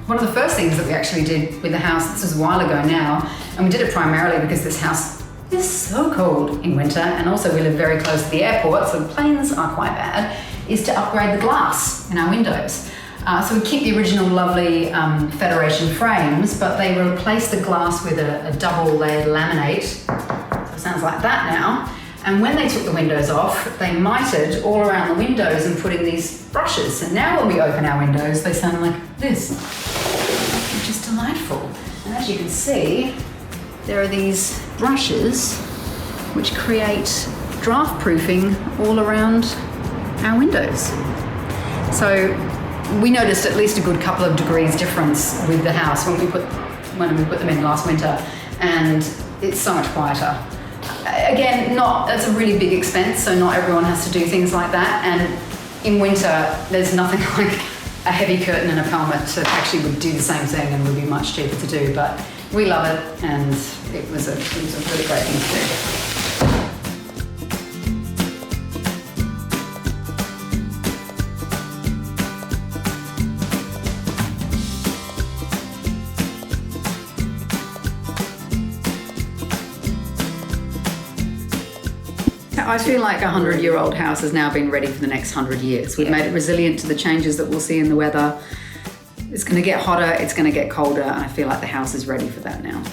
One of the first things that we actually did with the house, this was a while ago now, and we did it primarily because this house is so cold in winter, and also we live very close to the airport, so the planes are quite bad, is to upgrade the glass in our windows. So we keep the original lovely Federation frames, but they replace the glass with a double layered laminate. So it sounds like that now. And when they took the windows off, they mitered all around the windows and put in these brushes. And now when we open our windows, they sound like this, which is delightful. And as you can see, there are these brushes which create draft proofing all around our windows. So we noticed at least a good couple of degrees difference with the house when we put them in last winter, and it's so much quieter. Again, that's a really big expense, so not everyone has to do things like that. And in winter, there's nothing like a heavy curtain and a pelmet that actually would do the same thing and would be much cheaper to do. But we love it, and it was a really great thing to do. I feel like a 100-year-old house has now been ready for the next 100 years. We've made it resilient to the changes that we'll see in the weather. It's going to get hotter, it's going to get colder, and I feel like the house is ready for that now.